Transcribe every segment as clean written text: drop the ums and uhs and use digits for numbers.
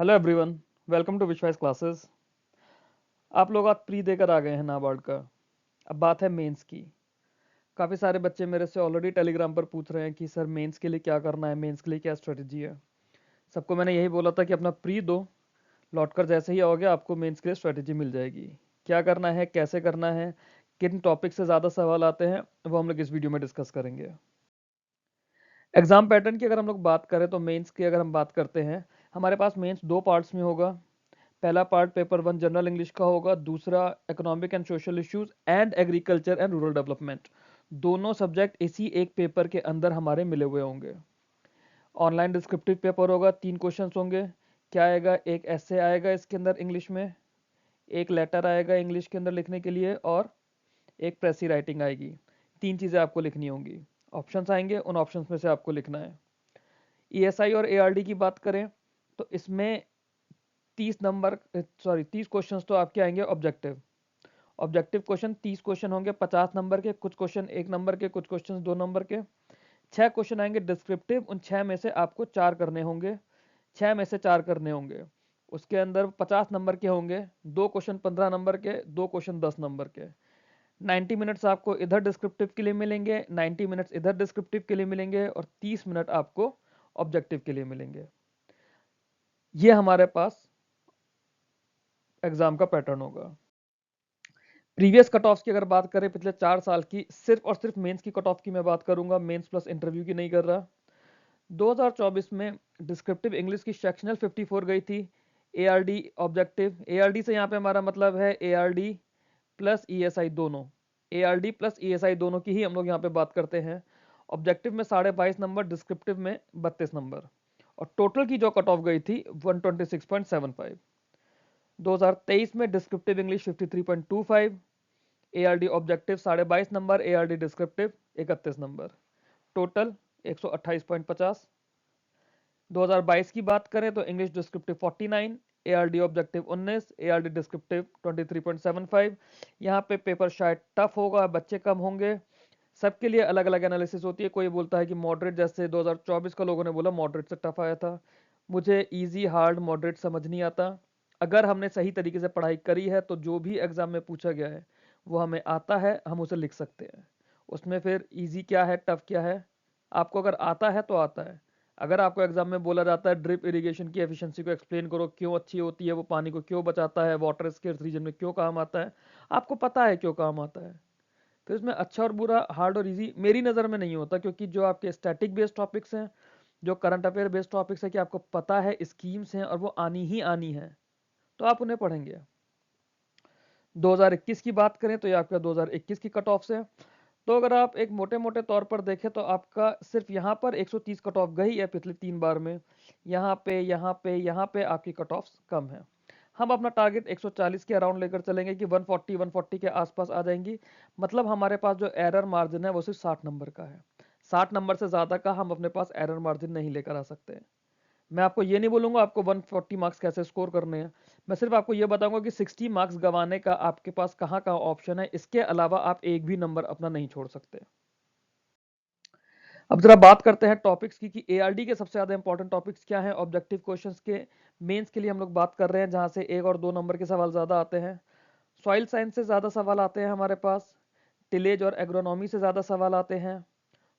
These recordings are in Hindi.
हेलो एवरीवन, वेलकम टू विश्वास क्लासेस। आप लोग आज प्री देकर आ गए हैं नाबार्ड का। अब बात है मेंस की। काफ़ी सारे बच्चे मेरे से ऑलरेडी टेलीग्राम पर पूछ रहे हैं कि सर मेंस के लिए क्या करना है, मेंस के लिए क्या स्ट्रेटजी है। सबको मैंने यही बोला था कि अपना प्री दो, लौटकर जैसे ही आओगे आपको मेंस के लिए स्ट्रेटजी मिल जाएगी। क्या करना है, कैसे करना है, किन टॉपिक से ज़्यादा सवाल आते हैं, वो हम लोग इस वीडियो में डिस्कस करेंगे। एग्जाम पैटर्न की अगर हम लोग बात करें तो मेंस की अगर हम बात करते हैं, हमारे पास मेंस दो पार्ट्स में होगा। पहला पार्ट पेपर 1 जनरल इंग्लिश का होगा, दूसरा economic and social issues and agriculture and rural development. दोनों सब्जेक्ट इसी एक पेपर के अंदर हमारे मिले हुए होंगे। ऑनलाइन डिस्क्रिप्टिव पेपर होगा, 3 क्वेश्चन होंगे। क्या आएगा, एक ऐसे आएगा इसके अंदर इंग्लिश में, एक लेटर आएगा इंग्लिश के अंदर लिखने के लिए, और एक प्रेसी राइटिंग आएगी। 3 चीज़ें आपको लिखनी होंगी। ऑप्शंस आएंगे, उन ऑप्शंस में से आपको लिखना है। ईएसआई और एआरडी की बात करें तो इसमें 30 क्वेश्चन तो आपके आएंगे ऑब्जेक्टिव। ऑब्जेक्टिव क्वेश्चन 30 क्वेश्चन होंगे, 50 नंबर के। कुछ क्वेश्चन 1 नंबर के, कुछ क्वेश्चन 2 नंबर के। 6 क्वेश्चन आएंगे डिस्क्रिप्टिव, उन 6 में से आपको 4 करने होंगे। 6 में से 4 करने होंगे। उसके अंदर 50 नंबर के होंगे, 2 क्वेश्चन 15 नंबर के, 2 क्वेश्चन 10 नंबर के। 90 मिनट्स आपको इधर डिस्क्रिप्टिव के लिए मिलेंगे, 90 मिनट्स इधर डिस्क्रिप्टिव के लिए मिलेंगे, और 30 मिनट आपको ऑब्जेक्टिव के लिए मिलेंगे। ये हमारे पास एग्जाम का पैटर्न होगा। प्रीवियस कट ऑफ की अगर बात करें पिछले 4 साल की, सिर्फ और सिर्फ मेंस की कट ऑफ की मैं बात करूंगा, मेंस प्लस इंटरव्यू की नहीं कर रहा। 2024 में डिस्क्रिप्टिव इंग्लिश की सेक्शनल 54 गई थी। एआरडी ऑब्जेक्टिव, एआरडी से यहाँ पे हमारा मतलब है एआरडी प्लस ईएसआई दोनों। एआरडी प्लस ईएसआई दोनों की ही हम लोग यहाँ पे बात करते हैं। ऑब्जेक्टिव में 22.5 नंबर, डिस्क्रिप्टिव में 32 नंबर, और टोटल की जो कट ऑफ गई थी 126.75। 2023 में descriptive English 53.25, ARD objective 22.5 number, ARD descriptive 31 number, total 128.50। 2022 की बात करें तो English descriptive 49, ARD objective 19, ARD descriptive 23.75। यहाँ पे पेपर शायद टफ होगा, बच्चे कम होंगे, सबके लिए अलग अलग एनालिसिस होती है। कोई बोलता है कि मॉडरेट, जैसे 2024 का लोगों ने बोला मॉडरेट से टफ आया था। मुझे इजी हार्ड मॉडरेट समझ नहीं आता। अगर हमने सही तरीके से पढ़ाई करी है तो जो भी एग्जाम में पूछा गया है वो हमें आता है, हम उसे लिख सकते हैं। उसमें फिर इजी क्या है, टफ क्या है, आपको अगर आता है तो आता है। अगर आपको एग्जाम में बोला जाता है ड्रिप इरिगेशन की एफिशिएंसी को एक्सप्लेन करो, क्यों अच्छी होती है, वो पानी को क्यों बचाता है, वाटर स्केर्स रीजन में क्यों काम आता है, आपको पता है क्यों काम आता है, तो इसमें अच्छा और बुरा, हार्ड और इजी मेरी नज़र में नहीं होता। क्योंकि जो आपके स्टैटिक बेस्ड टॉपिक्स हैं, जो करंट अफेयर बेस्ड टॉपिक्स है, कि आपको पता है स्कीम्स हैं और वो आनी ही आनी है, तो आप उन्हें पढ़ेंगे। 2021 की बात करें तो ये आपका 2021 की कट ऑफ से। तो अगर आप एक मोटे मोटे तौर पर देखें तो आपका सिर्फ यहाँ पर 130 कट ऑफ गई है पिछले 3 बार में। यहाँ पे आपकी कट ऑफ कम है। हम अपना टारगेट 140 के अराउंड लेकर चलेंगे कि 140 के आसपास आ जाएंगी। मतलब हमारे पास जो एरर मार्जिन है वो सिर्फ 60 नंबर का है। 60 नंबर से ज़्यादा का हम अपने पास एरर मार्जिन नहीं लेकर आ सकते। मैं आपको ये नहीं बोलूंगा आपको 140 मार्क्स कैसे स्कोर करने हैं। मैं सिर्फ आपको ये बताऊंगा कि 60 मार्क्स गंवाने का आपके पास कहाँ कहाँ ऑप्शन है। इसके अलावा आप एक भी नंबर अपना नहीं छोड़ सकते। अब जरा बात करते हैं टॉपिक्स की कि एआरडी के सबसे ज़्यादा इंपॉर्टेंट टॉपिक्स क्या हैं। ऑब्जेक्टिव क्वेश्चंस के मेंस के लिए हम लोग बात कर रहे हैं, जहाँ से 1 और 2 नंबर के सवाल ज़्यादा आते हैं। सॉइल साइंस से ज़्यादा सवाल आते हैं हमारे पास। टिलेज और एग्रोनॉमी से ज़्यादा सवाल आते हैं।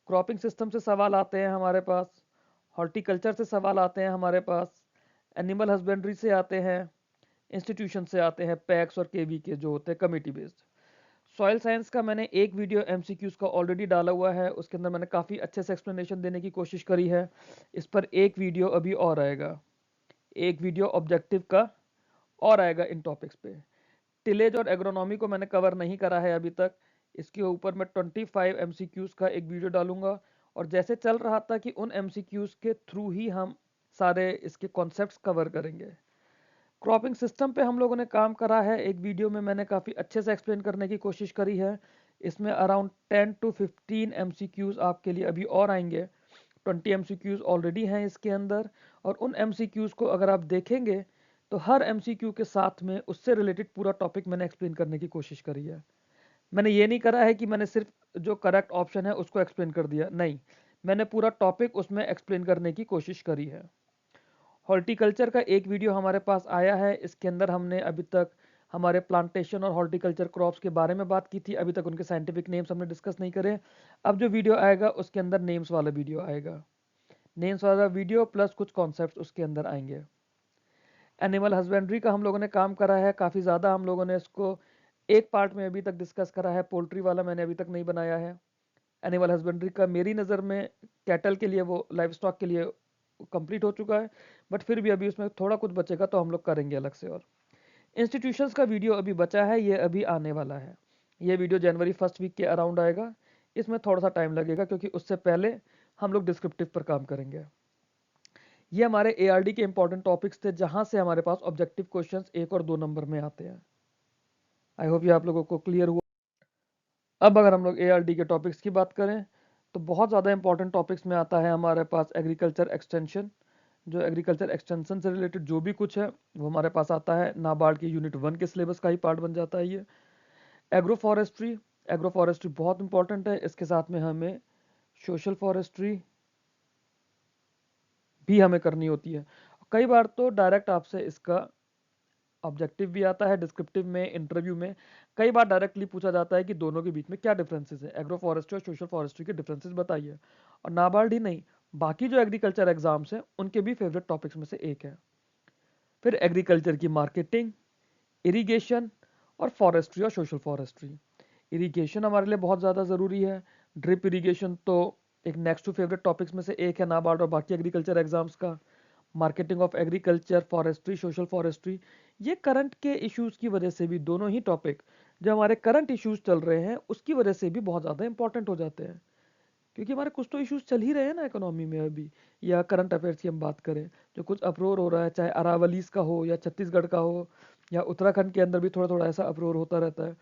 क्रॉपिंग सिस्टम से सवाल आते हैं हमारे पास। हॉर्टिकल्चर से सवाल आते हैं हमारे पास। एनिमल हस्बेंड्री से आते हैं। इंस्टीट्यूशन से आते हैं, पैक्स और केवी के जो होते हैं कमिटी बेस्ड। सॉइल साइंस का मैंने एक वीडियो एमसीक्यूज का ऑलरेडी डाला हुआ है, उसके अंदर मैंने काफ़ी अच्छे से एक्सप्लेनेशन देने की कोशिश करी है। इस पर एक वीडियो अभी और आएगा, एक वीडियो ऑब्जेक्टिव का और आएगा इन टॉपिक्स पे। टिलेज और एग्रोनॉमी को मैंने कवर नहीं करा है अभी तक। इसके ऊपर मैं 25 एमसीक्यूज का एक वीडियो डालूंगा, और जैसे चल रहा था कि उन एमसीक्यूज के थ्रू ही हम सारे इसके कॉन्सेप्ट्स कवर करेंगे। क्रॉपिंग सिस्टम पे हम लोगों ने काम करा है, एक वीडियो में मैंने काफ़ी अच्छे से एक्सप्लेन करने की कोशिश करी है। इसमें अराउंड 10 to 15 एमसीक्यूज आपके लिए अभी और आएंगे। 20 एमसीक्यूज ऑलरेडी हैं इसके अंदर, और उन एमसीक्यूज को अगर आप देखेंगे तो हर एमसीक्यू के साथ में उससे रिलेटेड पूरा टॉपिक मैंने एक्सप्लेन करने की कोशिश करी है। मैंने ये नहीं करा है कि मैंने सिर्फ जो करेक्ट ऑप्शन है उसको एक्सप्लेन कर दिया, नहीं, मैंने पूरा टॉपिक उसमें एक्सप्लेन करने की कोशिश करी है। हॉर्टिकल्चर का एक वीडियो हमारे पास आया है, इसके अंदर हमने अभी तक हमारे प्लांटेशन और हॉर्टिकल्चर क्रॉप्स के बारे में बात की थी, अभी तक उनके साइंटिफिक नेम्स हमने डिस्कस नहीं करे। अब जो वीडियो आएगा उसके अंदर नेम्स वाला वीडियो आएगा, नेम्स वाला वीडियो प्लस कुछ कॉन्सेप्ट्स उसके अंदर आएंगे। एनिमल हस्बेंड्री का हम लोगों ने काम करा है काफ़ी ज़्यादा, हम लोगों ने इसको एक पार्ट में अभी तक डिस्कस करा है, पोल्ट्री वाला मैंने अभी तक नहीं बनाया है। एनिमल हस्बेंड्री का मेरी नज़र में कैटल के लिए, वो लाइव स्टॉक के लिए कंप्लीट हो चुका है, बट फिर भी अभी उसमें थोड़ा कुछ बचेगा तो हम लोग करेंगे अलग से। और इंस्टीट्यूशंस का वीडियो अभी बचा है, ये अभी आने वाला है। ये वीडियो जनवरी फर्स्ट वीक के अराउंड आएगा, इसमें थोड़ा सा टाइम लगेगा क्योंकि उससे पहले हम लोग डिस्क्रिप्टिव पर काम करेंगे। ये हमारे एआरडी के इंपॉर्टेंट टॉपिक्स थे जहां से हमारे पास ऑब्जेक्टिव क्वेश्चंस 1 और 2 नंबर में आते हैं। आई होप ये आप लोगों को क्लियर हुआ। अब अगर हम लोग एआरडी के टॉपिक्स की बात करें तो बहुत ज़्यादा इंपॉर्टेंट टॉपिक्स में आता है हमारे पास एग्रीकल्चर एक्सटेंशन। जो एग्रीकल्चर एक्सटेंशन से रिलेटेड जो भी कुछ है वो हमारे पास आता है, नाबार्ड के यूनिट 1 के सिलेबस का ही पार्ट बन जाता है ये। एग्रो फॉरेस्ट्री, एग्रो फॉरेस्ट्री बहुत इंपॉर्टेंट है, इसके साथ में हमें सोशल फॉरेस्ट्री भी हमें करनी होती है। कई बार तो डायरेक्ट आपसे इसका ऑब्जेक्टिव भी आता है, डिस्क्रिप्टिव में, इंटरव्यू में कई बार डायरेक्टली पूछा जाता है कि दोनों के बीच में क्या डिफरेंसेस है, एग्रो फॉरेस्ट्री और सोशल फॉरेस्ट्री के डिफरेंसेस बताइए। और नाबार्ड ही नहीं, बाकी जो एग्रीकल्चर एग्जाम्स हैं उनके भी फेवरेट टॉपिक्स में से एक है। फिर एग्रीकल्चर की मार्केटिंग, इरिगेशन और फॉरेस्ट्री और सोशल फॉरेस्ट्री। इरिगेशन हमारे लिए बहुत ज़्यादा ज़रूरी है, ड्रिप इरिगेशन तो एक नेक्स्ट टू फेवरेट टॉपिक्स में से एक है नाबार्ड और बाकी एग्रीकल्चर एग्जाम्स का। Marketing of agriculture, forestry, social forestry, ये करंट के इश्यूज की वजह से भी, दोनों ही टॉपिक जो हमारे करंट इश्यूज चल रहे हैं उसकी वजह से भी बहुत ज़्यादा इंपॉर्टेंट हो जाते हैं, क्योंकि हमारे कुछ तो इश्यूज चल ही रहे हैं ना इकोनॉमी में अभी। या करंट अफेयर्स की हम बात करें, जो कुछ अप्रोर हो रहा है, चाहे अरावलीज का हो या छत्तीसगढ़ का हो या उत्तराखंड के अंदर भी थोड़ा थोड़ा ऐसा अप्रोर होता रहता है,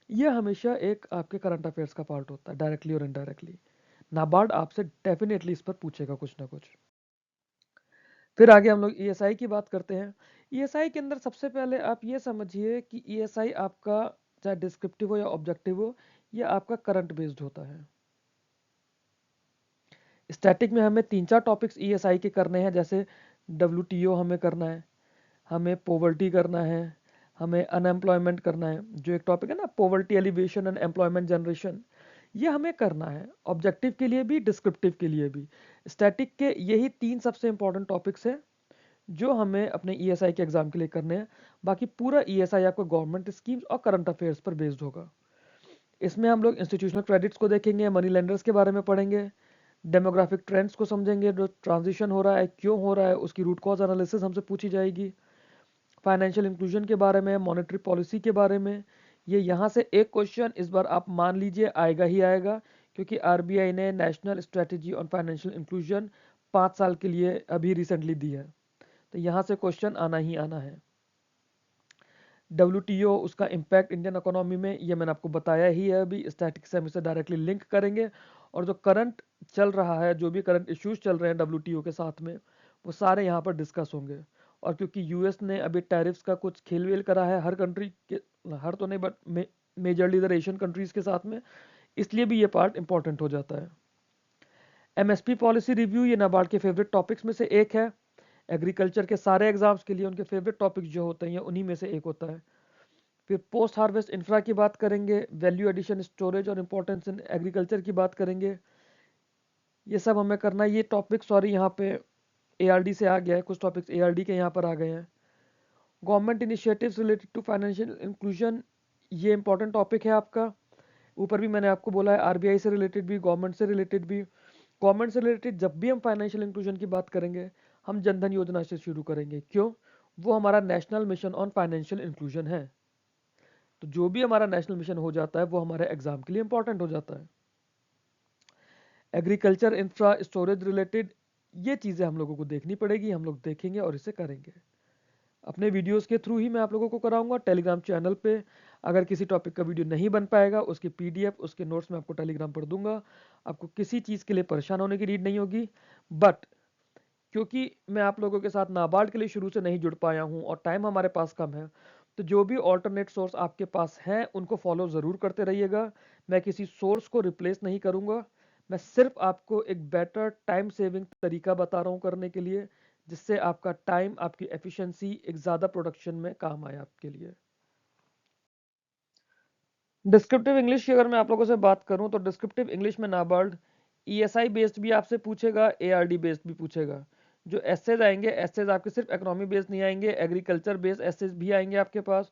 ये हमेशा एक आपके करंट अफेयर्स का पार्ट होता है, डायरेक्टली और इनडायरेक्टली। नाबार्ड आपसे डेफिनेटली इस पर पूछेगा कुछ ना कुछ। फिर आगे हम लोग ईएसआई की बात करते हैं। ईएसआई के अंदर सबसे पहले आप ये समझिए कि ईएसआई आपका चाहे डिस्क्रिप्टिव हो या ऑब्जेक्टिव हो, ये आपका करंट बेस्ड होता है। स्टैटिक में हमें 3-4 टॉपिक्स ईएसआई के करने हैं, जैसे डब्ल्यूटीओ हमें करना है, हमें पॉवर्टी करना है, हमें अनएम्प्लॉयमेंट करना है, जो एक टॉपिक है ना poverty alleviation and employment generation, ये हमें करना है ऑब्जेक्टिव के लिए भी, डिस्क्रिप्टिव के लिए भी। स्टैटिक के यही 3 सबसे इंपॉर्टेंट टॉपिक्स हैं जो हमें अपने ईएसआई के एग्जाम के लिए करने हैं। बाकी पूरा ईएसआई आपको गवर्नमेंट स्कीम्स और करंट अफेयर्स पर बेस्ड होगा। इसमें हम लोग इंस्टीट्यूशनल क्रेडिट्स को देखेंगे, मनी लेंडर्स के बारे में पढ़ेंगे, डेमोग्राफिक ट्रेंड्स को समझेंगे, जो ट्रांजिशन हो रहा है क्यों हो रहा है उसकी रूट कॉज एनालिसिस हमसे पूछी जाएगी, फाइनेंशियल इंक्लूजन के बारे में, मॉनेटरी पॉलिसी के बारे में। ये यहाँ से एक क्वेश्चन इस बार आप मान लीजिए आएगा ही आएगा, क्योंकि आरबीआई ने national strategy on financial inclusion 5 साल के लिए अभी रिसेंटली दी है, तो यहाँ से क्वेश्चन आना ही आना है। डब्ल्यूटीओ, उसका इम्पैक्ट इंडियन इकोनॉमी में, ये मैंने आपको बताया ही है अभी, स्टैटिक से हम इसे डायरेक्टली लिंक करेंगे। और जो करंट चल रहा है, जो भी करंट इश्यूज चल रहे हैं डब्ल्यूटीओ के साथ में, वो सारे यहाँ पर डिस्कस होंगे। और क्योंकि यूएस ने अभी टैरिफ्स का कुछ खेल वेल करा है हर कंट्री के, हर तो नहीं बट मेजरली इधर एशियन कंट्रीज के साथ में, इसलिए भी ये पार्ट इंपॉर्टेंट हो जाता है। एमएसपी पॉलिसी रिव्यू, ये नाबार्ड के फेवरेट टॉपिक्स में से एक है। एग्रीकल्चर के सारे एग्जाम्स के लिए उनके फेवरेट टॉपिक्स जो होते हैं उन्हीं में से एक होता है। फिर पोस्ट हार्वेस्ट इंफ्रा की बात करेंगे, वैल्यू एडिशन, स्टोरेज और इंपॉर्टेंस इन एग्रीकल्चर की बात करेंगे। ये सब हमें करना है। ये टॉपिक सॉरी यहाँ पे एआरडी से आ गया है, कुछ टॉपिक्स एआरडी के यहाँ पर आ गए हैं। Government initiatives related to financial inclusion, ये इंपॉर्टेंट टॉपिक है आपका। ऊपर भी मैंने आपको बोला है आरबीआई से रिलेटेड भी, गवर्नमेंट से रिलेटेड भी। गवर्नमेंट से रिलेटेड जब भी हम फाइनेंशियल इंक्लूजन की बात करेंगे, हम जनधन योजना से शुरू करेंगे, क्यों? वो हमारा national mission on financial inclusion है। तो जो भी हमारा नेशनल मिशन हो जाता है वो हमारे एग्जाम के लिए इंपॉर्टेंट हो जाता है। एग्रीकल्चर इंफ्रा स्टोरेज रिलेटेड, ये चीज़ें हम लोगों को देखनी पड़ेगी, हम लोग देखेंगे और इसे करेंगे। अपने वीडियोस के थ्रू ही मैं आप लोगों को कराऊंगा टेलीग्राम चैनल पे। अगर किसी टॉपिक का वीडियो नहीं बन पाएगा, उसकी पीडीएफ, उसके नोट्स मैं आपको टेलीग्राम पर दूंगा। आपको किसी चीज़ के लिए परेशान होने की नीड नहीं होगी। बट क्योंकि मैं आप लोगों के साथ नाबार्ड के लिए शुरू से नहीं जुड़ पाया हूं और टाइम हमारे पास कम है, तो जो भी ऑल्टरनेट सोर्स आपके पास हैं उनको फॉलो ज़रूर करते रहिएगा। मैं किसी सोर्स को रिप्लेस नहीं करूंगा, मैं सिर्फ आपको एक बेटर टाइम सेविंग तरीका बता रहा हूं करने के लिए, जिससे आपका टाइम, आपकी एफिशिएंसी एक ज़्यादा प्रोडक्शन में काम आए आपके लिए। डिस्क्रिप्टिव इंग्लिश की अगर मैं आप लोगों से बात करूं तो डिस्क्रिप्टिव इंग्लिश में नाबार्ड ईएसआई बेस्ड भी आपसे पूछेगा, एआरडी बेस्ड भी पूछेगा। जो एसेज आएंगे, एसेज आपके सिर्फ इकोनॉमी बेस्ड नहीं आएंगे, एग्रीकल्चर बेस्ड एसेज भी आएंगे आपके पास,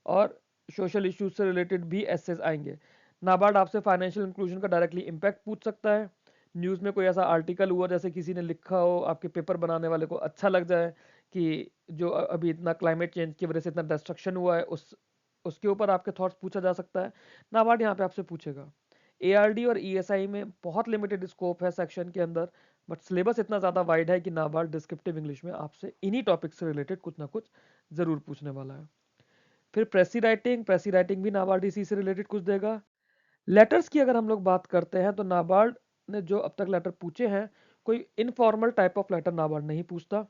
और सोशल इश्यूज से रिलेटेड भी एसेज आएंगे। नाबार्ड आपसे फाइनेंशियल इंक्लूजन का डायरेक्टली इम्पैक्ट पूछ सकता है। न्यूज़ में कोई ऐसा आर्टिकल हुआ जैसे किसी ने लिखा हो, आपके पेपर बनाने वाले को अच्छा लग जाए कि जो अभी इतना क्लाइमेट चेंज की वजह से इतना डिस्ट्रक्शन हुआ है, उसके ऊपर आपके थॉट्स पूछा जा सकता है। नाबार्ड यहाँ पे आपसे पूछेगा। एआरडी और ईएसआई में बहुत लिमिटेड स्कोप है सेक्शन के अंदर, बट सिलेबस इतना ज़्यादा वाइड है कि नाबार्ड डिस्क्रिप्टिव इंग्लिश में आपसे इन्हीं टॉपिक से रिलेटेड कुछ ना कुछ ज़रूर पूछने वाला है। फिर प्रेसी राइटिंग भी नाबार्ड इसी से रिलेटेड कुछ देगा। लेटर्स की अगर हम लोग बात करते हैं तो नाबार्ड ने जो अब तक लेटर पूछे हैं, कोई informal type of letter NABARD नहीं पूछता।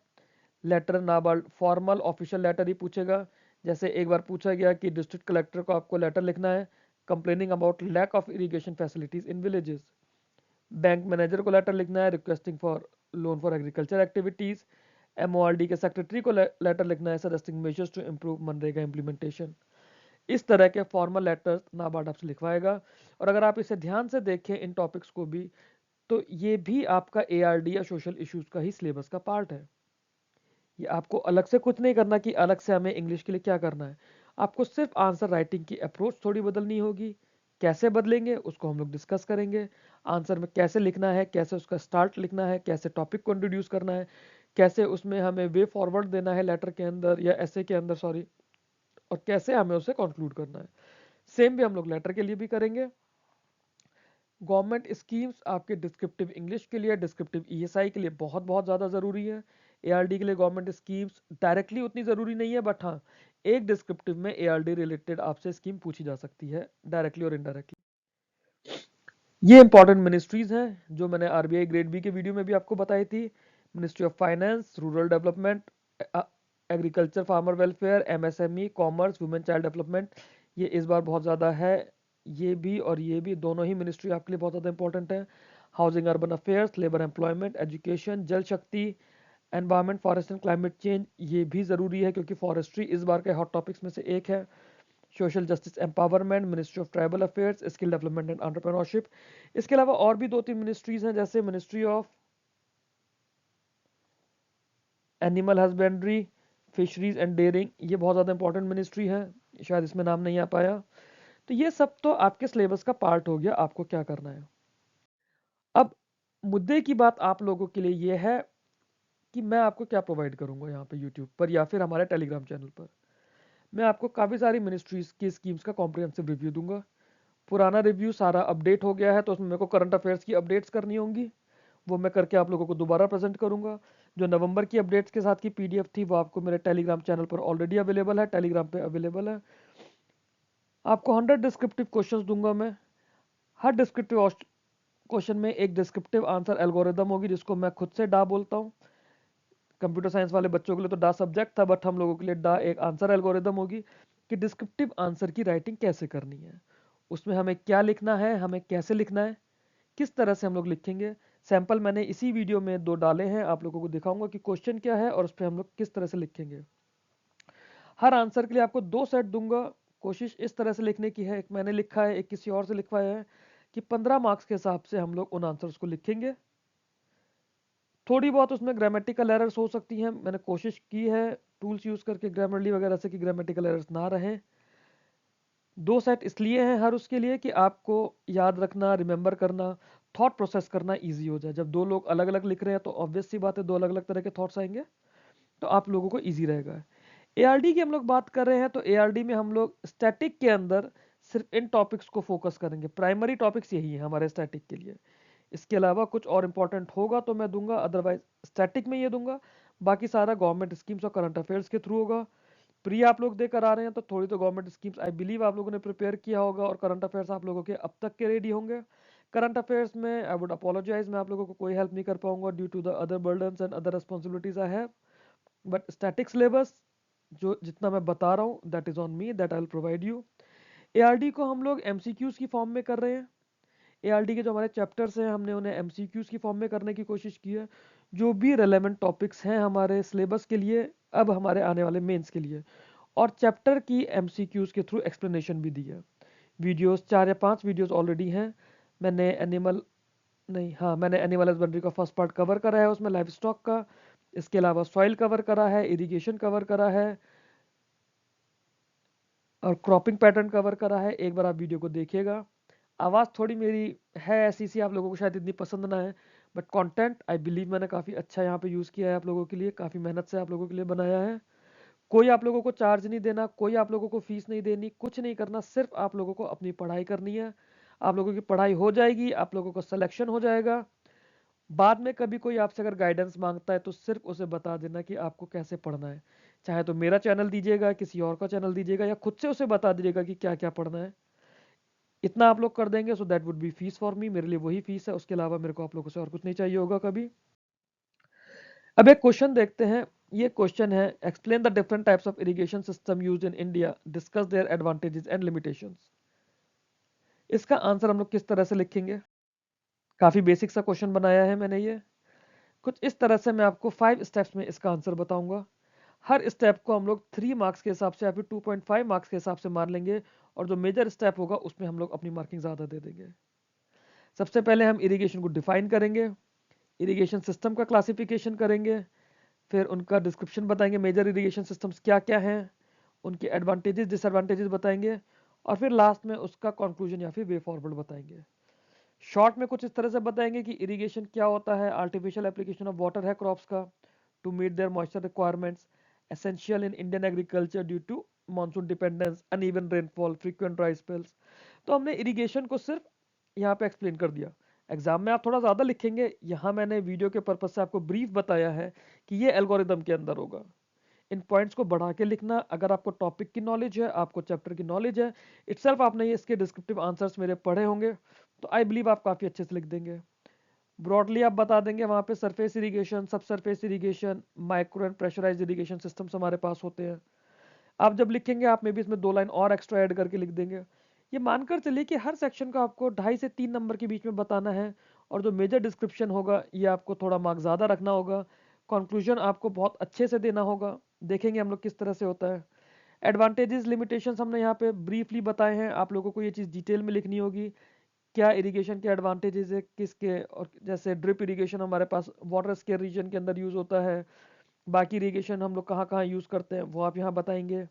Letter NABARD formal official letter ही पूछेगा। जैसे एक बार पूछा गया कि डिस्ट्रिक्ट कलेक्टर को आपको लेटर लिखना है complaining about lack of irrigation facilities in villages. Bank manager को लेटर लिखना है requesting for loan for agriculture activities. MORD के सेक्रेटरी को लेटर लिखना है सजेस्टिंग मेजर्स टू इम्प्रूव मनरेगा इम्प्लीमेंटेशन। इस तरह के फॉर्मल लेटर्स नाबार्ड आपसे लिखवाएगा। और अगर आप इसे ध्यान से देखें इन टॉपिक्स को भी, तो ये भी आपका एआरडी या सोशल इश्यूज का ही सिलेबस का पार्ट है। ये आपको अलग से कुछ नहीं करना कि अलग से हमें इंग्लिश के लिए क्या करना है। आपको सिर्फ आंसर राइटिंग की अप्रोच थोड़ी बदलनी होगी। कैसे बदलेंगे उसको हम लोग डिस्कस करेंगे। आंसर में कैसे लिखना है, कैसे उसका स्टार्ट लिखना है, कैसे टॉपिक को इंट्रोड्यूस करना है, कैसे उसमें हमें वे फॉरवर्ड देना है लेटर के अंदर या ऐसे के अंदर, सॉरी, और कैसे हमें उसे कंक्लूड करना है। सेम भी हम लोग लेटर के लिए भी करेंगे। गवर्नमेंट स्कीम्स आपके डिस्क्रिप्टिव इंग्लिश के लिए, डिस्क्रिप्टिव ईएसआई के लिए बहुत बहुत ज़्यादा ज़रूरी है। एआरडी के लिए गवर्नमेंट स्कीम्स डायरेक्टली उतनी ज़रूरी नहीं है, बट हाँ, एक डिस्क्रिप्टिव में एआरडी रिलेटेड आपसे स्कीम पूछी जा सकती है डायरेक्टली और इनडायरेक्टली। ये इंपॉर्टेंट मिनिस्ट्रीज हैं जो मैंने आरबीआई ग्रेड बी के वीडियो में भी आपको बताई थी। Ministry of finance, rural development, agriculture farmer welfare, MSME, commerce, women child development. ये इस बार बहुत ज़्यादा है। ये भी और ये भी दोनों ही मिनिस्ट्री आपके लिए बहुत ज़्यादा इंपॉर्टेंट है। Housing urban affairs, labour employment, education, जल शक्ति, environment, forest and climate change, ये भी ज़रूरी है क्योंकि फॉरेस्ट्री इस बार के हॉट टॉपिक्स में से एक है। Social justice empowerment, ministry of tribal affairs, skill development and entrepreneurship. इसके अलावा और भी 2-3 मिनिस्ट्रीज हैं जैसे ministry of animal husbandry, fisheries and dairying. ये बहुत ज़्यादा इंपॉर्टेंट मिनिस्ट्री है, शायद इसमें नाम नहीं आ पाया। तो ये सब तो आपके सिलेबस का पार्ट हो गया, आपको क्या करना है। अब मुद्दे की बात आप लोगों के लिए ये है कि मैं आपको क्या प्रोवाइड करूंगा यहाँ पे यूट्यूब पर या फिर हमारे टेलीग्राम चैनल पर। मैं आपको काफ़ी सारी मिनिस्ट्रीज की स्कीम्स का कॉम्प्रिहेंसिव रिव्यू दूंगा। पुराना रिव्यू सारा अपडेट हो गया है तो उसमें मेरे को करंट अफेयर्स की अपडेट्स करनी होंगी, वो मैं करके आप लोगों को दोबारा प्रेजेंट करूंगा। जो नवंबर की अपडेट्स के साथ की पीडीएफ थी वो आपको मेरे टेलीग्राम चैनल पर ऑलरेडी अवेलेबल है, टेलीग्राम पे अवेलेबल है। आपको 100 डिस्क्रिप्टिव क्वेश्चंस दूंगा मैं। हर डिस्क्रिप्टिव क्वेश्चन में एक डिस्क्रिप्टिव आंसर एल्गोरिदम होगी जिसको मैं खुद से डा बोलता हूँ। कंप्यूटर साइंस वाले बच्चों के लिए तो डा सब्जेक्ट था, बट हम लोगों के लिए डा एक आंसर एल्गोरिदम होगी कि डिस्क्रिप्टिव आंसर की राइटिंग कैसे करनी है, उसमें हमें क्या लिखना है, हमें कैसे लिखना है, किस तरह से हम लोग लिखेंगे। सैंपल मैंने इसी वीडियो में 2 डाले हैं, आप लोगों को दिखाऊंगा कि क्वेश्चन क्या है और उस पर हम लोग किस तरह से लिखेंगे। हर आंसर के लिए आपको 2 सेट दूंगा। कोशिश इस तरह से लिखने की है, एक मैंने लिखा है, एक किसी और से लिखवाया है, कि 15 मार्क्स के हिसाब से हम लोग उन आंसर्स को लिखेंगे। थोड़ी बहुत उसमें ग्रामेटिकल एरर्स हो सकती हैं, मैंने कोशिश की है टूल्स यूज करके ग्रामरली वगैरह से कि ग्रामेटिकल एरर्स ना रहें। 2 सेट इसलिए हैं हर उसके लिए कि आपको याद रखना, रिमेंबर करना, थॉट प्रोसेस करना इजी हो जाए। जब 2 लोग अलग अलग लिख रहे हैं तो ऑब्वियस सी बात है 2 अलग अलग तरह के थॉट्स आएंगे, तो आप लोगों को इजी रहेगा। एआरडी की हम लोग बात कर रहे हैं तो एआरडी में हम लोग स्टैटिक के अंदर सिर्फ इन टॉपिक्स को फोकस करेंगे। प्राइमरी टॉपिक्स यही है हमारे स्टैटिक के लिए। इसके अलावा कुछ और इंपॉर्टेंट होगा तो मैं दूंगा, अदरवाइज स्टैटिक में ये दूंगा। बाकी सारा गवर्नमेंट स्कीम्स और करंट अफेयर्स के थ्रू होगा। प्री आप लोग देकर आ रहे हैं तो थोड़ी तो गवर्नमेंट स्कीम्स आई बिलीव आप लोगों ने प्रिपेयर किया होगा और करंट अफेयर्स आप लोगों के अब तक के रेडी होंगे। करंट अफेयर्स में आई वुड अपोलोजाइज, मैं आप लोगों को कोई हेल्प नहीं कर पाऊंगा due to the other burdens and other responsibilities I have. But static syllabus जो जितना मैं बता रहा हूँ that is on me, that I will provide you. ARD को हम लोग एमसीक्यूज की फॉर्म में कर रहे हैं। एआरडी के जो हमारे चैप्टर्स हैं हमने उन्हें एमसीक्यूज की फॉर्म में करने की कोशिश की है। जो भी रेलेवेंट टॉपिक्स हैं हमारे सिलेबस के लिए, अब हमारे आने वाले मेंस के लिए, और चैप्टर की एमसीक्यूज के थ्रू एक्सप्लेनेशन भी दी है। वीडियोस 4 या 5 वीडियोस ऑलरेडी हैं। मैंने एनिमल हस्बेंड्री का फर्स्ट पार्ट कवर करा है, उसमें लाइव स्टॉक का। इसके अलावा सॉइल कवर करा है, इरिगेशन कवर करा है और क्रॉपिंग पैटर्न कवर करा है। एक बार आप वीडियो को देखिएगा। आवाज़ थोड़ी मेरी है ऐसी सी, आप लोगों को शायद इतनी पसंद ना है, बट कंटेंट आई बिलीव मैंने काफ़ी अच्छा यहाँ पे यूज़ किया है आप लोगों के लिए, काफ़ी मेहनत से आप लोगों के लिए बनाया है। कोई आप लोगों को चार्ज नहीं देना, कोई आप लोगों को फीस नहीं देनी, कुछ नहीं करना, सिर्फ आप लोगों को अपनी पढ़ाई करनी है। आप लोगों की पढ़ाई हो जाएगी, आप लोगों को सिलेक्शन हो जाएगा। बाद में कभी कोई आपसे अगर गाइडेंस मांगता है तो सिर्फ उसे बता देना कि आपको कैसे पढ़ना है। चाहे तो मेरा चैनल दीजिएगा, किसी और का चैनल दीजिएगा, या खुद से उसे बता दीजिएगा कि क्या क्या पढ़ना है। इतना आप लोग कर देंगे so that would be fees for me, मेरे लिए वही फीस है। उसके अलावा मेरे को आप लोगों से और कुछ नहीं चाहिए होगा कभी। अब एक क्वेश्चन देखते हैं। ये क्वेश्चन है, explain the different types of irrigation system used in India, discuss their advantages and limitations. इसका आंसर हम लोग किस तरह से लिखेंगे? काफी बेसिक सा क्वेश्चन बनाया है मैंने। ये कुछ इस तरह से मैं आपको 5 स्टेप्स में इसका आंसर बताऊंगा। हर स्टेप को हम लोग 3 मार्क्स के हिसाब से या फिर 2.5 मार्क्स के हिसाब से मार लेंगे, और जो मेजर स्टेप होगा उसमें हम लोग अपनी मार्किंग ज़्यादा दे देंगे। सबसे पहले हम इरिगेशन को डिफाइन करेंगे, इरिगेशन सिस्टम का क्लासिफिकेशन करेंगे, फिर उनका डिस्क्रिप्शन बताएंगे, मेजर इरिगेशन सिस्टम्स क्या क्या हैं, उनके एडवांटेजेस डिसएडवांटेजेस बताएंगे, और फिर लास्ट में उसका कंक्लूजन या फिर वे फॉरवर्ड बताएंगे। शॉर्ट में कुछ इस तरह से बताएंगे कि इरिगेशन क्या होता है, आर्टिफिशियल एप्लीकेशन ऑफ वाटर है क्रॉप्स का to meet their moisture requirements, essential in Indian agriculture due to monsoon dependence, uneven rainfall, frequent dry spells. तो हमने इरिगेशन को सिर्फ यहाँ पे एक्सप्लेन कर दिया। एग्जाम में आप थोड़ा ज़्यादा लिखेंगे, यहाँ मैंने वीडियो के पर्पज से आपको ब्रीफ बताया है कि ये एल्गोरिदम के अंदर होगा। इन पॉइंट्स को बढ़ा के लिखना। अगर आपको टॉपिक की नॉलेज है, आपको चैप्टर की नॉलेज है, इटसेल्फ आपने ये इसके डिस्क्रिप्टिव आंसर्स मेरे पढ़े होंगे, तो आई बिलीव आप काफ़ी अच्छे से लिख देंगे। ब्रॉडली आप बता देंगे वहाँ पे surface irrigation, sub surface irrigation, micro and pressurise irrigation systems हमारे पास होते हैं। आप जब लिखेंगे आप में भी इसमें 2 लाइन और एक्स्ट्रा ऐड करके लिख देंगे। ये मानकर चलिए कि हर सेक्शन का आपको 2.5 से 3 नंबर के बीच में बताना है, और जो मेजर डिस्क्रिप्शन होगा ये आपको थोड़ा मार्क ज़्यादा रखना होगा। कंक्लूजन आपको बहुत अच्छे से देना होगा। देखेंगे हम लोग किस तरह से होता है। एडवांटेजेस लिमिटेशंस हमने यहाँ पे ब्रीफली बताए हैं, आप लोगों को ये चीज़ डिटेल में लिखनी होगी। क्या इरिगेशन के एडवांटेजेस है किसके, और जैसे ड्रिप इरिगेशन हमारे पास वाटर स्केर रीजन के अंदर यूज़ होता है, बाकी इरिगेशन हम लोग कहाँ कहाँ यूज़ करते हैं वो आप यहाँ बताएंगे।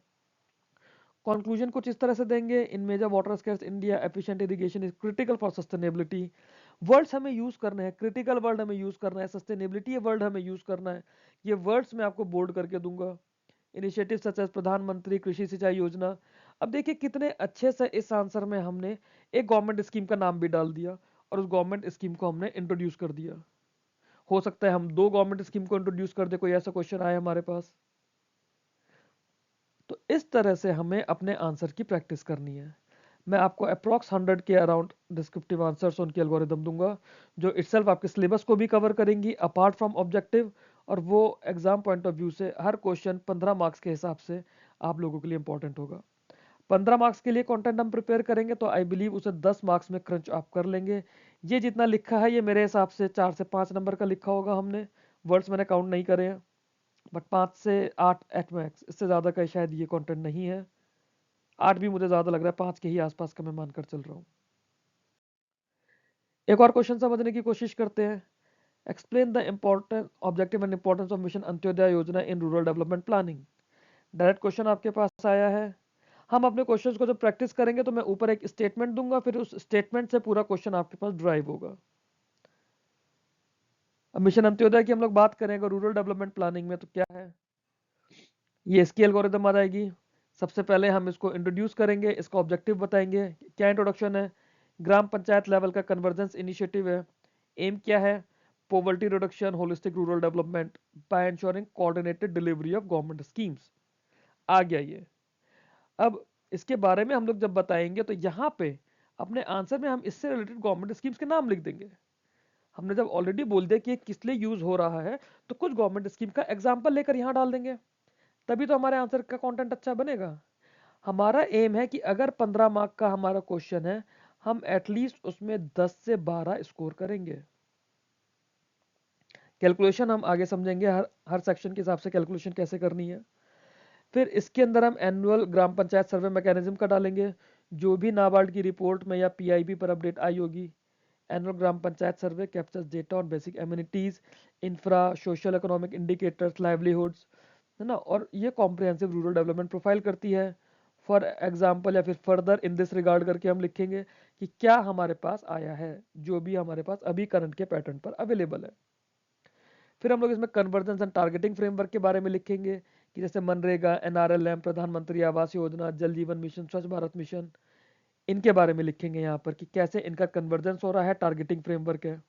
कंक्लूजन कुछ इस तरह से देंगे, in major water scarce India efficient irrigation is critical for sustainability. Words हमें यूज करने हैं, क्रिटिकल वर्ड हमें यूज करना है, सस्टेनेबिलिटी ये वर्ड हमें यूज करना है। ये वर्ड्स मैं आपको बोर्ड करके दूंगा। इनिशिएटिव सच एज प्रधानमंत्री कृषि सिंचाई योजना। अब देखिए कितने अच्छे से इस आंसर में हमने एक गवर्नमेंट स्कीम का नाम भी डाल दिया, और उस गवर्नमेंट स्कीम को हमने इंट्रोड्यूस कर दिया। हो सकता है हम 2 गवर्नमेंट स्कीम को इंट्रोड्यूस कर दे, कोई ऐसा क्वेश्चन आए हमारे पास। तो इस तरह से हमें अपने आंसर की प्रैक्टिस करनी है। मैं आपको अप्रॉक्स 100 के अराउंड डिस्क्रिप्टिव आंसर्स उनकी एल्गोरिदम दूंगा, जो इटसेल्फ आपके सिलेबस को भी कवर करेंगी अपार्ट फ्रॉम ऑब्जेक्टिव, और वो एग्जाम पॉइंट ऑफ व्यू से हर क्वेश्चन 15 मार्क्स के हिसाब से आप लोगों के लिए इंपॉर्टेंट होगा। 15 मार्क्स के लिए कंटेंट हम प्रिपेयर करेंगे तो आई बिलीव उसे 10 मार्क्स में क्रंच आप कर लेंगे। ये जितना लिखा है ये मेरे हिसाब से 4 से 5 नंबर का लिखा होगा हमने, वर्ड्स मैंने काउंट नहीं करे हैं, बट 5 से 8 एट मैक्स, इससे ज़्यादा का शायद ये कंटेंट नहीं है। 8 भी मुझे ज़्यादा लग रहा है, 5 के ही आसपास का मैं मानकर चल रहा हूँ। एक और क्वेश्चन समझने की कोशिश करते हैं। Explain the important objective and importance of mission Antyodaya योजना in rural development planning. Direct question आपके पास आया है। हम अपने क्वेश्चंस को जब प्रैक्टिस करेंगे तो मैं ऊपर एक स्टेटमेंट दूंगा, फिर उस स्टेटमेंट से पूरा क्वेश्चन आपके पास ड्राइव होगा। अब मिशन अंत्योदय की हम लोग बात करेंगे रूरल डेवलपमेंट प्लानिंग में, तो क्या है ये, इसकी एल्गोरिदम आ जाएगी। सबसे पहले हम इसको इंट्रोड्यूस करेंगे, इसका ऑब्जेक्टिव बताएंगे। क्या इंट्रोडक्शन है, ग्राम पंचायत लेवल का कन्वर्जेंस इनिशिएटिव है। एम क्या है, poverty reduction, holistic rural development by ensuring coordinated delivery of government schemes. आ गया ये। अब इसके बारे में हम लोग जब बताएंगे तो यहाँ पे अपने आंसर में हम इससे रिलेटेड गवर्नमेंट स्कीम्स के नाम लिख देंगे। हमने जब ऑलरेडी बोल दिया कि ये किस लिए यूज हो रहा है, तो कुछ गवर्नमेंट स्कीम का एग्जाम्पल लेकर यहाँ डाल देंगे, तभी तो हमारे आंसर का कंटेंट अच्छा बनेगा। हमारा एम है कि अगर 15 मार्क का हमारा क्वेश्चन है, हम एटलीस्ट उसमें 10 से 12 स्कोर करेंगे। कैलकुलेशन हम आगे समझेंगे, हर सेक्शन के हिसाब से कैलकुलेशन कैसे करनी है। फिर इसके अंदर हम एनुअल ग्राम पंचायत सर्वे मैकेनिज्म का डालेंगे, जो भी नाबार्ड की रिपोर्ट में या पीआईबी पर अपडेट आई होगी। Annual gram panchayat survey captures data on basic amenities, infra, social economic indicators, livelihoods, है ना। और ये कॉम्प्रिहेंसिव रूरल डेवलपमेंट प्रोफाइल करती है। फॉर एग्जाम्पल या फिर फर्दर इन दिस रिगार्ड करके हम लिखेंगे कि क्या हमारे पास आया है, जो भी हमारे पास अभी करंट के पैटर्न पर अवेलेबल है। फिर हम लोग इसमें कन्वर्जेंस एंड टारगेटिंग फ्रेमवर्क के बारे में लिखेंगे कि जैसे मनरेगा, एनआरएलएम, प्रधानमंत्री आवास योजना, जल जीवन मिशन, स्वच्छ भारत मिशन, इनके बारे में लिखेंगे यहाँ पर कि कैसे इनका कन्वर्जेंस हो रहा है, टारगेटिंग फ्रेमवर्क है।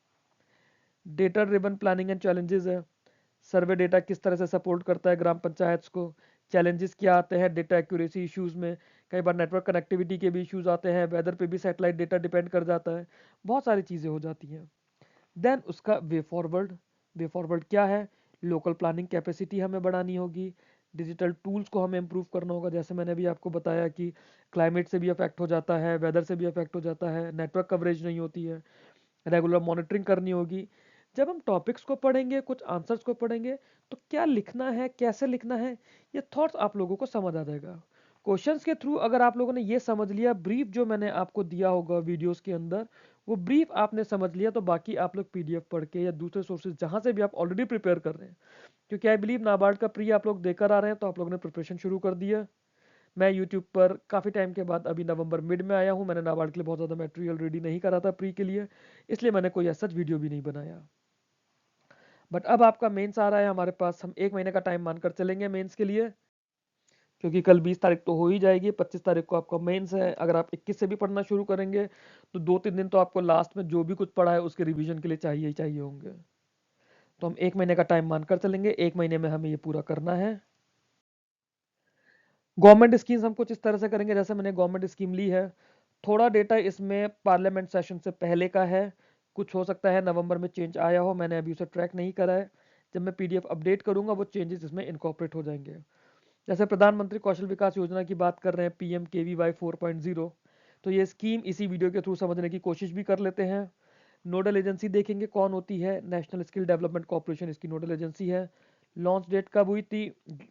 Data driven planning and challenges है, सर्वे डेटा किस तरह से सपोर्ट करता है ग्राम पंचायत को, चैलेंजेस क्या आते हैं डेटा एक्यूरेसी इश्यूज में, कई बार नेटवर्क कनेक्टिविटी के भी इश्यूज आते हैं, वेदर पे भी सैटेलाइट डेटा डिपेंड कर जाता है, बहुत सारी चीज़ें हो जाती हैं। देन उसका वे फॉरवर्ड क्या है, लोकल प्लानिंग कैपेसिटी हमें बढ़ानी होगी, डिजिटल टूल्स को हमें इम्प्रूव करना होगा, जैसे मैंने अभी आपको बताया कि क्लाइमेट से भी अफेक्ट हो जाता है, वेदर से भी अफेक्ट हो जाता है, नेटवर्क कवरेज नहीं होती है, रेगुलर मॉनिटरिंग करनी होगी। जब हम टॉपिक्स को पढ़ेंगे, कुछ आंसर्स को पढ़ेंगे, तो क्या लिखना है, कैसे लिखना है, ये थॉट्स आप लोगों को समझ आ जाएगा। क्वेश्चंस के थ्रू अगर आप लोगों ने ये समझ लिया, ब्रीफ जो मैंने आपको दिया होगा वीडियोस के अंदर, वो ब्रीफ आपने समझ लिया, तो बाकी आप लोग पीडीएफ पढ़ के या दूसरे सोर्सेज जहां से भी आप ऑलरेडी प्रिपेयर कर रहे हैं, क्योंकि आई बिलीव नाबार्ड का प्री आप लोग देकर आ रहे हैं, तो आप लोगों ने प्रिपरेशन शुरू कर दिया। मैं यूट्यूब पर काफ़ी टाइम के बाद अभी नवंबर मिड में आया हूँ, मैंने नाबार्ड के लिए बहुत ज़्यादा मटेरियल रेडी नहीं करा था प्री के लिए, इसलिए मैंने कोई ऐसा वीडियो भी नहीं बनाया। बट अब आपका मेंस आ रहा है हमारे पास, हम 1 महीने का टाइम मानकर चलेंगे मेंस के लिए, क्योंकि कल 20 तारीख तो हो ही जाएगी, 25 तारीख को आपका मेंस है। अगर आप 21 से भी पढ़ना शुरू करेंगे तो 2-3 दिन तो आपको लास्ट में जो भी कुछ पढ़ा है उसके रिवीजन के लिए चाहिए ही चाहिए होंगे। तो हम 1 महीने का टाइम मानकर चलेंगे, 1 महीने में हमें ये पूरा करना है। गवर्नमेंट स्कीम्स हम कुछ इस तरह से करेंगे, जैसे मैंने गवर्नमेंट स्कीम ली है, थोड़ा डेटा इसमें पार्लियामेंट सेशन से पहले का है, कुछ हो सकता है नवंबर में चेंज आया हो, मैंने अभी उसे ट्रैक नहीं करा है। जब मैं पीडीएफ अपडेट करूंगा वो चेंजेस इसमें इनकॉर्पोरेट हो जाएंगे। जैसे प्रधानमंत्री कौशल विकास योजना की बात कर रहे हैं, PMKVY 4.0, तो ये स्कीम इसी वीडियो के थ्रू समझने की कोशिश भी कर लेते हैं। नोडल एजेंसी देखेंगे कौन होती है, नेशनल स्किल डेवलपमेंट कॉर्पोरेशन इसकी नोडल एजेंसी है। लॉन्च डेट कब हुई थी,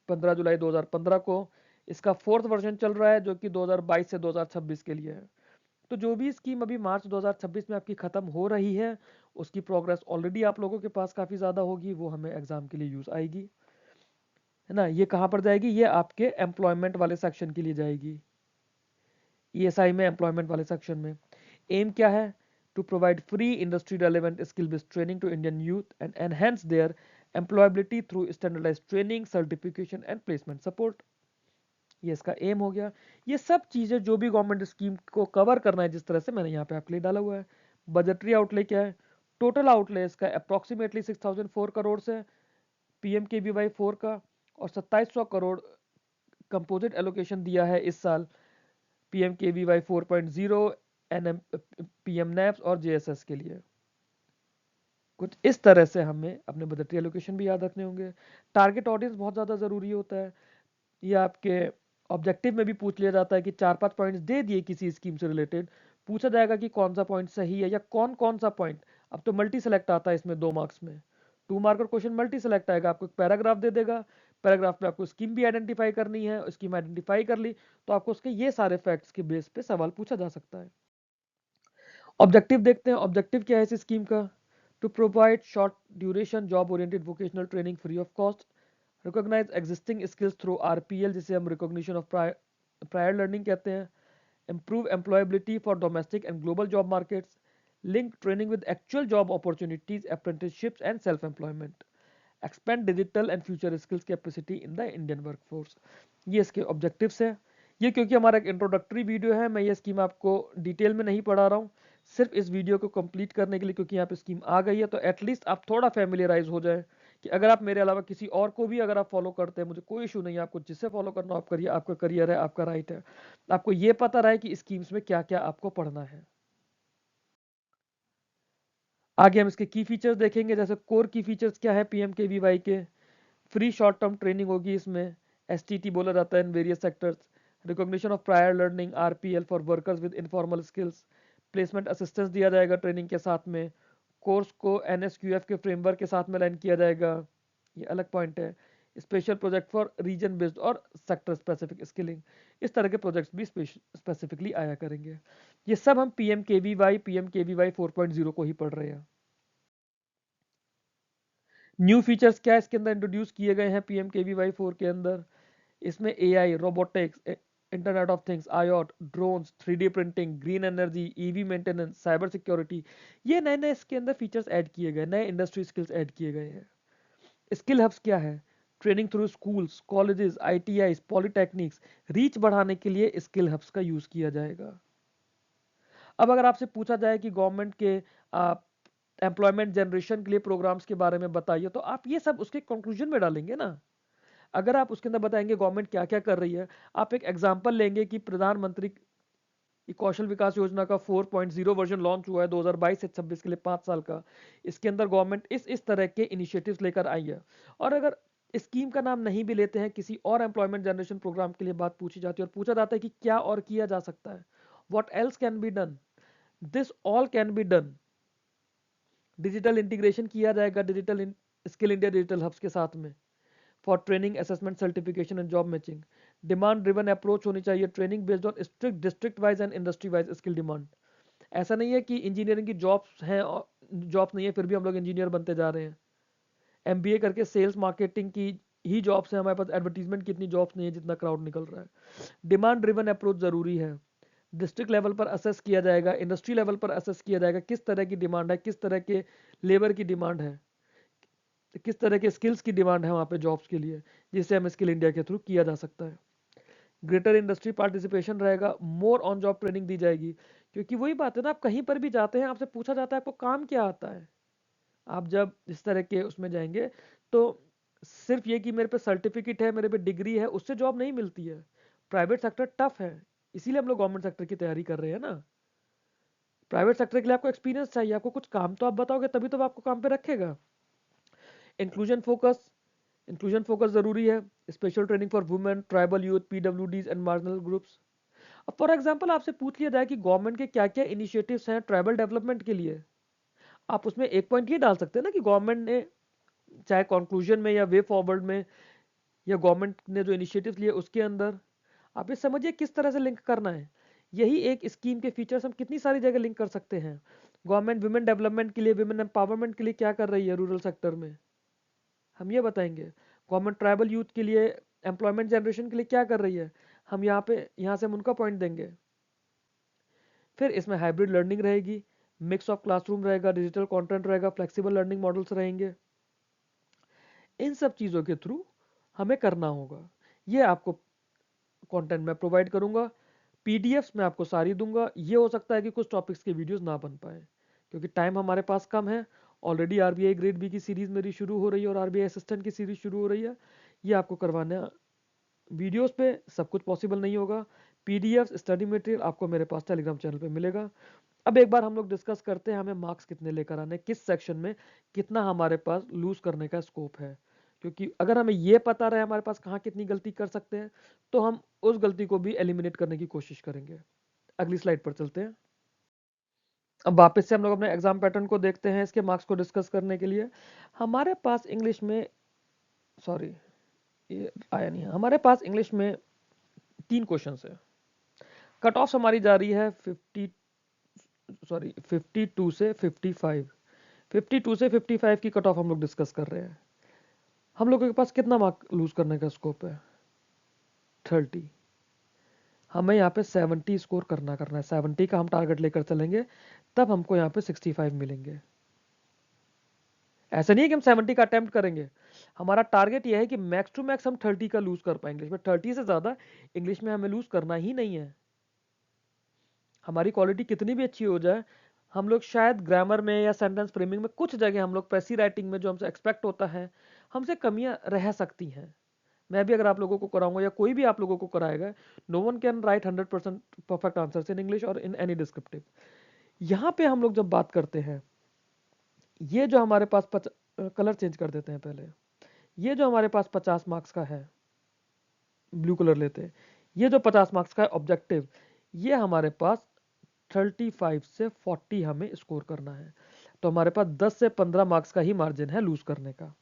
15 जुलाई 2015 को। इसका 4th वर्जन चल रहा है, जो कि 2022 से 2026 के लिए है। तो जो भी स्कीम अभी मार्च 2026 में आपकी खत्म हो रही है, उसकी प्रोग्रेस ऑलरेडी आप लोगों के पास काफ़ी ज़्यादा होगी, वो हमें एग्जाम के लिए यूज़ आएगी, है ना। ये कहाँ पर जाएगी, ये आपके एम्प्लॉयमेंट वाले सेक्शन के लिए जाएगी, ESI में, एम्प्लॉयमेंट वाले सेक्शन में। एम क्या है, to provide free industry relevant skill based training to Indian youth and enhance their employability through standardised training, certification and placement support. ये इसका एम हो गया। ये सब चीजें जो भी गवर्नमेंट स्कीम को कवर करना है, जिस तरह से मैंने यहाँ पे आपके लिए डाला हुआ है। बजटरी आउटले क्या है, टोटल आउटले इसका अप्रोक्सीमेटली 6004 करोड़ से PMKVY 4 का, और 2700 करोड़ कंपोजिट एलोकेशन दिया है इस साल PMKVY 4.0, NM, PM NAPS और JSS के लिए। कुछ इस तरह से हमें अपने बजटरी एलोकेशन भी याद रखने होंगे। टारगेट ऑडियंस बहुत ज़्यादा ज़रूरी होता है, ये आपके ऑब्जेक्टिव में भी पूछ लिया जाता है कि 4-5 पॉइंट्स दे दिए किसी स्कीम से रिलेटेड, पूछा जाएगा कि कौन सा पॉइंट सही है या कौन कौन सा पॉइंट। अब तो मल्टी सेलेक्ट आता है इसमें 2 मार्क्स में, 2 मार्कर क्वेश्चन मल्टी सेलेक्ट आएगा, आपको एक पैराग्राफ दे देगा, पैराग्राफ में आपको स्कीम भी आइडेंटिफाई करनी है, स्कीम आइडेंटिफाई कर ली तो आपको उसके ये सारे फैक्ट्स के बेस पे सवाल पूछा जा सकता है। ऑब्जेक्टिव देखते हैं, ऑब्जेक्टिव क्या है इस स्कीम का, to provide short duration job oriented vocational training free of cost, recognise existing skills through RPL, जिसे हम रिकॉग्निशन ऑफ प्रायर लर्निंग कहते हैं, improve employability for domestic and global job markets, link training with actual job opportunities, apprenticeships and self-employment, expand digital and future skills capacity in the Indian workforce। ये इसके ऑब्जेक्टिव्स हैं। ये क्योंकि हमारा एक इंट्रोडक्टरी वीडियो है, मैं ये स्कीम आपको डिटेल में नहीं पढ़ा रहा हूँ, सिर्फ इस वीडियो को कंप्लीट करने के लिए, क्योंकि यहाँ पे स्कीम आ गई है, तो एटलीस्ट आप थोड़ा फैमिलियराइज हो जाए कि अगर आप मेरे अलावा किसी और को भी अगर आप फॉलो करते हैं, मुझे कोई इशू नहीं है, आपको जिससे फॉलो करना आप करिए, आपका करियर है, आपका राइट है, आपको ये पता रहे कि स्कीम्स में क्या क्या आपको पढ़ना है। आगे हम इसके की फीचर्स देखेंगे, जैसे कोर की फीचर्स क्या है PMKVY के, फ्री शॉर्ट टर्म ट्रेनिंग होगी इसमें, STT बोला जाता है in various sectors, recognition of prior learning RPL for workers with informal skills, placement assistance दिया जाएगा ट्रेनिंग के साथ में, कोर्स को NSQF के फ्रेमवर्क के साथ में लाइन किया जाएगा, ये अलग पॉइंट है। Special project for region based और सेक्टर स्पेसिफिक स्किलिंग, इस तरह के प्रोजेक्ट्स भी स्पेसिफिकली आया करेंगे। ये सब हम PMKVY 4.0 को ही पढ़ रहे हैं। न्यू फीचर्स क्या इसके अंदर इंट्रोड्यूस किए गए हैं PMKVY 4 के अंदर? इसमें AI, robotics, internet of things, IoT, drones, 3D printing, green energy, EV maintenance, cyber security, ये नए नए इसके अंदर फीचर्स ऐड किए गए, नए इंडस्ट्री स्किल्स ऐड किए गए हैं। स्किल हब्स क्या है? Training through schools, colleges, ITIs, polytechnics, reach बढ़ाने के लिए स्किल हब्स का यूज किया जाएगा। अब अगर आपसे पूछा जाए कि गवर्नमेंट के एम्प्लॉयमेंट जनरेशन के लिए प्रोग्राम्स के बारे में बताइए, तो आप ये सब उसके कंक्लूजन में डालेंगे ना। अगर आप उसके अंदर बताएंगे गवर्नमेंट क्या क्या कर रही है, आप एक एग्जांपल लेंगे कि प्रधानमंत्री कौशल विकास योजना का 4.0 वर्जन लॉन्च हुआ है 2022 से 26 के लिए 5 साल का। इसके अंदर गवर्नमेंट इस तरह के इनिशिएटिव्स लेकर आई है। और अगर स्कीम का नाम नहीं भी लेते हैं, किसी और एम्प्लॉयमेंट जनरेशन प्रोग्राम के लिए बात पूछी जाती है और पूछा जाता है कि क्या और किया जा सकता है, what else can be done, this all can be done. Digital integration किया जाएगा digital skill India digital hubs के साथ में for training, assessment, certification and job matching. Demand driven approach होनी चाहिए, training based on strict district wise and industry wise skill demand. ऐसा नहीं है कि इंजीनियरिंग की जॉब्स हैं और जॉब्स नहीं है फिर भी हम लोग इंजीनियर बनते जा रहे हैं। MBA करके सेल्स मार्केटिंग की ही जॉब्स हैं हमारे पास, एडवर्टीजमेंट की इतनी जॉब्स नहीं है जितना क्राउड निकल रहा है। डिमांड ड्रिवन अप्रोच जरूरी है। डिस्ट्रिक्ट लेवल पर असेस किया जाएगा, इंडस्ट्री लेवल पर असेस किया जाएगा किस तरह की डिमांड है, किस तरह के लेबर की डिमांड है, किस तरह के स्किल्स की डिमांड है वहाँ पे जॉब्स के लिए, जिसे हम स्किल इंडिया के थ्रू किया जा सकता है। ग्रेटर इंडस्ट्री पार्टिसिपेशन रहेगा, मोर ऑन जॉब ट्रेनिंग दी जाएगी, क्योंकि वही बात है ना, आप कहीं पर भी जाते हैं आपसे पूछा जाता है आपको काम क्या आता है। आप जब इस तरह के उसमें जाएंगे तो सिर्फ ये कि मेरे पे सर्टिफिकेट है, मेरे पे डिग्री है, उससे जॉब नहीं मिलती है। प्राइवेट सेक्टर टफ है, इसीलिए हम लोग गवर्नमेंट सेक्टर की तैयारी कर रहे हैं ना। प्राइवेट सेक्टर के लिए आपको एक्सपीरियंस चाहिए, आपको कुछ काम तो आप बताओगे तभी तो वो आपको काम पे रखेगा। इंक्लूजन फोकस, इंक्लूजन फोकस जरूरी है। Special training for women, tribal youth, PWDs and marginal groups. अब फॉर एग्जांपल आपसे पूछ लिया जाए कि गवर्नमेंट के क्या क्या इनिशिएटिव्स हैं ट्राइबल डेवलपमेंट के लिए, आप उसमें एक पॉइंट ये डाल सकते हैं ना कि गवर्नमेंट ने चाहे कंक्लूजन में या वे फॉरवर्ड में, या गवर्नमेंट ने जो इनिशिएटिव्स लिए उसके अंदर, आप ये समझिए किस तरह से लिंक करना है। यही एक स्कीम के फीचर्स हम कितनी सारी जगह लिंक कर सकते हैं। गवर्नमेंट वुमेन डेवलपमेंट के लिए, वुमेन एम्पावरमेंट के लिए क्या कर रही है रूरल सेक्टर में, हम ये बताएंगे। गवर्नमेंट ट्राइबल यूथ के लिए, एम्प्लॉयमेंट जनरेशन के लिए क्या कर रही है, हम यहाँ से हम उनका पॉइंट देंगे। फिर इसमें हाइब्रिड लर्निंग रहेगी, मिक्स ऑफ क्लासरूम रहेगा, डिजिटल कंटेंट रहेगा, फ्लेक्सिबल लर्निंग मॉडल्स रहेंगे। इन सब चीज़ों के थ्रू हमें करना होगा। ये आपको कंटेंट मैं प्रोवाइड करूंगा, PDFs मैं आपको सारी दूंगा। ये हो सकता है कि कुछ टॉपिक्स के वीडियोस ना बन पाए क्योंकि टाइम हमारे पास कम है। ऑलरेडी RBI ग्रेड बी की सीरीज मेरी शुरू हो रही है और RBI असिस्टेंट की सीरीज शुरू हो रही है। ये आपको करवाना वीडियोस पे सब कुछ पॉसिबल नहीं होगा। PDFs स्टडी मटेरियल आपको मेरे पास टेलीग्राम चैनल पे मिलेगा। अब एक बार हम लोग डिस्कस करते हैं हमें मार्क्स कितने लेकर आने, किस सेक्शन में कितना हमारे पास लूज करने का स्कोप है। क्योंकि अगर हमें ये पता रहे हमारे पास कहाँ कितनी गलती कर सकते हैं तो हम उस गलती को भी एलिमिनेट करने की कोशिश करेंगे। अगली स्लाइड पर चलते हैं। अब वापस से हम लोग अपने एग्जाम पैटर्न को देखते हैं इसके मार्क्स को डिस्कस करने के लिए। हमारे पास इंग्लिश में, सॉरी ये आया नहीं है, हमारे पास इंग्लिश में 3 क्वेश्चन है। कट ऑफ हमारी जा रही है 52 से 55। 52 से 55 की कट ऑफ हम लोग डिस्कस कर रहे हैं। हम लोगों के पास कितना मार्क लूज करने का स्कोप है? 30। हमें यहाँ पे 70 स्कोर करना है, 70 का हम टारगेट लेकर चलेंगे तब हमको यहाँ पे 65 मिलेंगे। ऐसा नहीं है कि हम 70 का अटेम्प्ट करेंगे, हमारा टारगेट यह है कि मैक्स टू मैक्स हम 30 का लूज कर पाएंगे। इंग्लिश में 30 से ज्यादा इंग्लिश में हमें लूज करना ही नहीं है। हमारी क्वालिटी कितनी भी अच्छी हो जाए, हम लोग शायद ग्रामर में या सेंटेंस फ्रेमिंग में कुछ जगह हम लोग पैसिव राइटिंग में जो हमसे एक्सपेक्ट होता है हमसे कमियां रह सकती हैं। मैं भी अगर आप लोगों को कराऊंगा या कोई भी आप लोगों को कराएगा, no one can write 100% perfect answers in English और इन एनी डिस्क्रिप्टिव। यहाँ पे हम लोग जब बात करते हैं, ये जो हमारे पास कलर चेंज कर देते हैं पहले, ये जो हमारे पास 50 मार्क्स का है, ब्लू कलर लेते हैं, ये जो 50 मार्क्स का है ऑब्जेक्टिव, ये हमारे पास 35 से 40 हमें स्कोर करना है। तो हमारे पास 10 से 15 मार्क्स का ही मार्जिन है लूज करने का।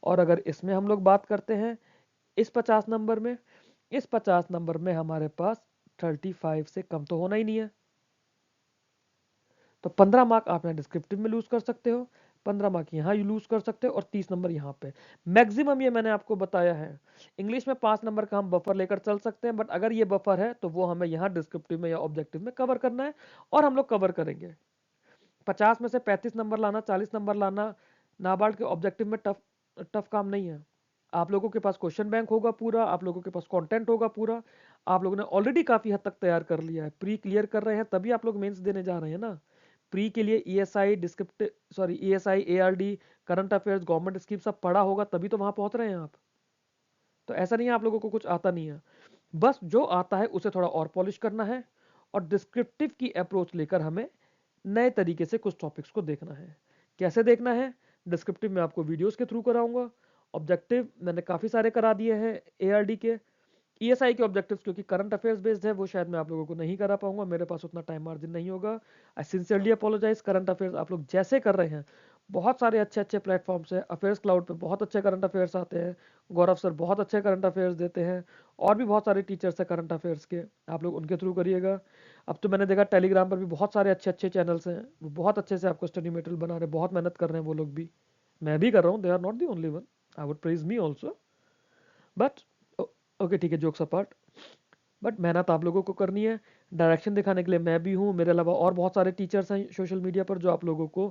और अगर इसमें हम लोग बात करते हैं इस 50 नंबर में, इस 50 नंबर में हमारे पास 35 से कम तो होना ही नहीं है। तो 15 मार्क आप यहाँ डिस्क्रिप्टिव में लूज कर सकते हो, 15 मार्क यहाँ लूज कर सकते हो और 30 नंबर यहाँ पे। मैक्सिमम ये मैंने आपको बताया है। इंग्लिश में 5 नंबर का हम बफर लेकर चल सकते हैं, बट अगर ये बफर है तो वो हमें यहाँ डिस्क्रिप्टिव में या ऑब्जेक्टिव में कवर करना है, और हम लोग कवर करेंगे। 50 में से 35 नंबर लाना, 40 नंबर लाना नाबार्ड के ऑब्जेक्टिव में टफ काम नहीं है। आप लोगों के पास क्वेश्चन बैंक होगा पूरा, आप लोगों के पास कंटेंट होगा पूरा, आप लोगों ने ऑलरेडी काफी हद तक तैयार कर लिया है, प्री क्लियर कर रहे हैं तभी आप लोग मेंस देने जा रहे हैं ना। प्री के लिए ESI descriptive sorry ESI ARD current affairs government scheme सब पढ़ा होगा तभी तो वहां पहुंच रहे हैं आप। तो ऐसा नहीं है आप लोगों को कुछ आता नहीं है, बस जो आता है उसे थोड़ा और पॉलिश करना है, और डिस्क्रिप्टिव की अप्रोच लेकर हमें नए तरीके से कुछ टॉपिक्स को देखना है। कैसे देखना है? डिस्क्रिप्टिव में आपको वीडियोस के थ्रू कराऊंगा, ऑब्जेक्टिव मैंने काफ़ी सारे करा दिए हैं एआरडी के। ईएसआई के ऑब्जेक्टिव्स क्योंकि करंट अफेयर्स बेस्ड है वो शायद मैं आप लोगों को नहीं करा पाऊंगा, मेरे पास उतना टाइम मार्जिन नहीं होगा। I sincerely apologise. Current affairs आप लोग जैसे कर रहे हैं, बहुत सारे अच्छे अच्छे प्लेटफॉर्म्स हैं, अफेयर्स क्लाउड पे बहुत अच्छे करंट अफेयर्स आते हैं, गौरव सर बहुत अच्छे करंट अफेयर्स देते हैं, और भी बहुत सारे टीचर्स हैं करंट अफेयर्स के, आप लोग उनके थ्रू करिएगा। अब तो मैंने देखा टेलीग्राम पर भी बहुत सारे अच्छे अच्छे चैनल्स हैं, वो बहुत अच्छे से आपको स्टडी मटेरियल बना रहे हैं, बहुत मेहनत कर रहे हैं वो लोग भी, मैं भी कर रहा हूँ, they are not the only one, I would praise me also. But okay ठीक है, जोक्स अपार्ट, बट मेहनत आप लोगों को करनी है। डायरेक्शन दिखाने के लिए मैं भी हूँ, मेरे अलावा और बहुत सारे टीचर्स हैं सोशल मीडिया पर जो आप लोगों को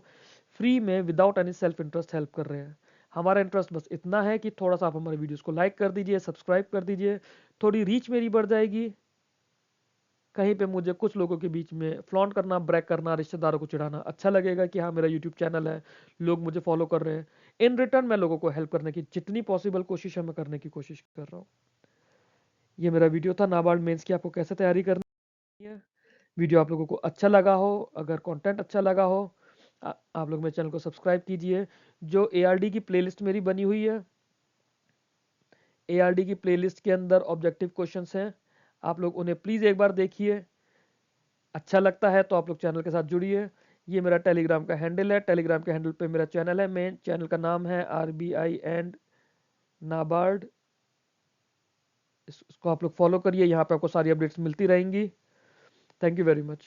फ्री में without any self interest help कर रहे हैं। हमारा इंटरेस्ट बस इतना है कि थोड़ा सा आप हमारे वीडियोस को लाइक कर दीजिए, सब्सक्राइब कर दीजिए, थोड़ी रीच मेरी बढ़ जाएगी। कहीं पे मुझे कुछ लोगों के बीच में फ्लॉन्ट करना, ब्रैक करना, रिश्तेदारों को चिढ़ाना अच्छा लगेगा कि हाँ मेरा यूट्यूब चैनल है, लोग मुझे फॉलो कर रहे हैं। इन रिटर्न मैं लोगों को हेल्प करने की जितनी पॉसिबल कोशिश है मैं करने की कोशिश कर रहा हूँ। ये मेरा वीडियो था नाबार्ड मेंस की आपको कैसे तैयारी करनी है। वीडियो आप लोगों को अच्छा लगा हो, अगर कंटेंट अच्छा लगा हो, आप लोग मेरे चैनल को सब्सक्राइब कीजिए। जो एआरडी की प्लेलिस्ट मेरी बनी हुई है, एआरडी की प्लेलिस्ट के अंदर ऑब्जेक्टिव क्वेश्चंस हैं, आप लोग उन्हें प्लीज़ एक बार देखिए। अच्छा लगता है तो आप लोग चैनल के साथ जुड़िए। ये मेरा टेलीग्राम का हैंडल है, टेलीग्राम के हैंडल पे मेरा चैनल है, मेन चैनल का नाम है आरबीआई एंड नाबार्ड। इसको आप लोग फॉलो करिए, यहाँ पे आपको सारी अपडेट्स मिलती रहेंगी। Thank you very much.